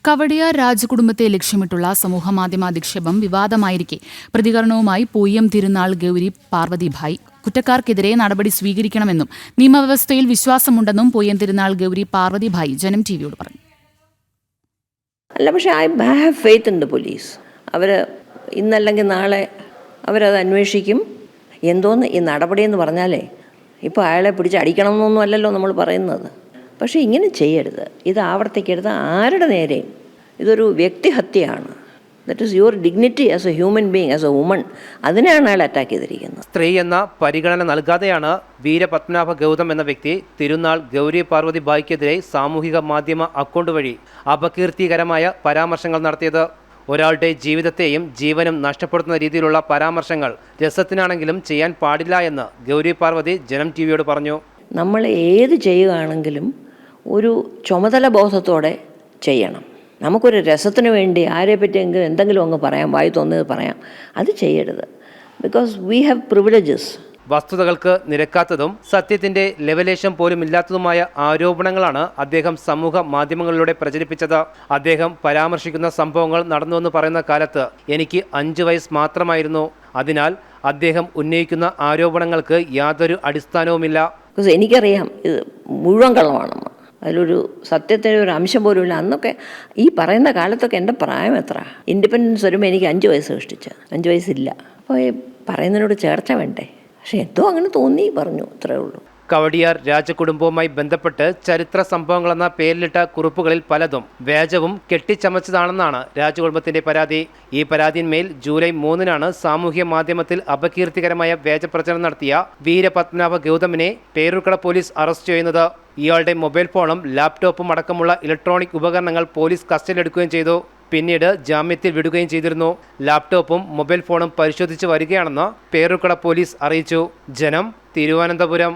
കവടിയാർ രാജകുടുംബത്തെ ലക്ഷ്യമിട്ടുള്ള സമൂഹമാധ്യമാധിക്ഷേപം വിവാദമായിരിക്കെ പ്രതികരണവുമായി പൂയം തിരുനാൾ ഗൗരി പാർവതിഭായ്. കുറ്റക്കാർക്കെതിരെ നടപടി സ്വീകരിക്കണമെന്നും നിയമവ്യവസ്ഥയിൽ വിശ്വാസമുണ്ടെന്നും പൂയം തിരുനാൾ ഗൗരി പാർവതിഭായ് ജനം ടിവിയോട് പറഞ്ഞു. അല്ല, പക്ഷേ I have faith in the police. അവർ ഇന്നല്ലെങ്കിൽ നാളെ അവരത് അന്വേഷിക്കും. എന്തോന്ന് ഈ നടപടിയെന്ന് പറഞ്ഞാലേ ഇപ്പോൾ അയാളെ പിടിച്ച് അടിക്കണമെന്നൊന്നും അല്ലല്ലോ നമ്മൾ പറയുന്നത്. പക്ഷേ ഇങ്ങനെ ചെയ്യരുത്, ഇത് ആവർത്തിക്കരുത് ആരുടെ നേരെയും. ഇതൊരു വ്യക്തിഹത്യയാണ്. That is your dignity as a human being, as a woman. അതിനെയാണ് അയാൾ അറ്റാക്ക് ചെയ്തിരിക്കുന്നത്. സ്ത്രീ എന്ന പരിഗണന നൽകാതെയാണ് വീരപത്മനാഭ ഗൗതം എന്ന വ്യക്തി തിരുനാൾ ഗൗരി പാർവതിഭായ്ക്കെതിരെ സാമൂഹിക മാധ്യമ അക്കൗണ്ട് വഴി അപകീർത്തികരമായ പരാമർശങ്ങൾ നടത്തിയത്. ഒരാളുടെ ജീവിതത്തെയും ജീവനും നഷ്ടപ്പെടുത്തുന്ന രീതിയിലുള്ള പരാമർശങ്ങൾ രസത്തിനാണെങ്കിലും ചെയ്യാൻ പാടില്ല എന്ന് ഗൗരി പാർവതി ജനം ടിവിയോട് പറഞ്ഞു. നമ്മൾ ഏത് ചെയ്യുകയാണെങ്കിലും ഒരു ചുമതല ബോധത്തോടെ ചെയ്യണം. നമുക്കൊരു രസത്തിന് വേണ്ടി ആരെപ്പറ്റിയെങ്കിലും എന്തെങ്കിലും അങ്ങ് പറയാം, വായി തോന്നിയത് പറയാം, അത് ചെയ്യരുത്. Because we have privileges. വസ്തുതകൾക്ക് നിരക്കാത്തതും സത്യത്തിന്റെ ലെവലേശം പോലും ഇല്ലാത്തതുമായ ആരോപണങ്ങളാണ് അദ്ദേഹം സമൂഹ മാധ്യമങ്ങളിലൂടെ പ്രചരിപ്പിച്ചത്. അദ്ദേഹം പരാമർശിക്കുന്ന സംഭവങ്ങൾ നടന്നുവെന്ന് പറയുന്ന കാലത്ത് എനിക്ക് 5 വയസ്സ് മാത്രമായിരുന്നു. അതിനാൽ അദ്ദേഹം ഉന്നയിക്കുന്ന ആരോപണങ്ങൾക്ക് യാതൊരു അടിസ്ഥാനവുമില്ല. ബിക്കോസ് എനിക്കറിയാം ഇത് മുഴുവൻ കള്ളമാണെന്ന്. അതിലൊരു സത്യത്തിൻ്റെ ഒരു അംശം പോലും ഇല്ല. അന്നൊക്കെ ഈ പറയുന്ന കാലത്തൊക്കെ എൻ്റെ പ്രായം എത്ര? ഇൻഡിപെൻഡൻസ് വരുമ്പോൾ എനിക്ക് 5 വയസ്സ് കഷ്ടിച്ച്, 5 വയസ്സില്ല. അപ്പോൾ ഈ പറയുന്നതിനോട് ചേർച്ച വേണ്ടേ? പക്ഷെ എന്തോ അങ്ങനെ തോന്നി പറഞ്ഞു, അത്രേ ഉള്ളൂ. കവടിയാർ രാജകുടുംബവുമായി ബന്ധപ്പെട്ട് ചരിത്ര സംഭവങ്ങളെന്ന പേരിലിട്ട കുറിപ്പുകളിൽ പലതും വ്യാജവും കെട്ടിച്ചമച്ചതാണെന്നാണ് രാജകുടുംബത്തിന്റെ പരാതി. ഈ പരാതിന്മേൽ ജൂലൈ 3-നാണ് സാമൂഹ്യ മാധ്യമത്തിൽ അപകീർത്തികരമായ വ്യാജപ്രചരണം നടത്തിയ വീരപത്മനാഭ ഗൗതമിനെ പേരൂർക്കട പോലീസ് അറസ്റ്റ് ചെയ്യുന്നത്. ഇയാളുടെ മൊബൈൽ ഫോണും ലാപ്ടോപ്പും അടക്കമുള്ള ഇലക്ട്രോണിക് ഉപകരണങ്ങൾ പോലീസ് കസ്റ്റഡിയിലെടുക്കുകയും ചെയ്തു. പിന്നീട് ജാമ്യത്തിൽ വിടുകയും ചെയ്തിരുന്നു. ലാപ്ടോപ്പും മൊബൈൽ ഫോണും പരിശോധിച്ച് വരികയാണെന്ന് പേരൂർക്കട പോലീസ് അറിയിച്ചു. ജനം, തിരുവനന്തപുരം.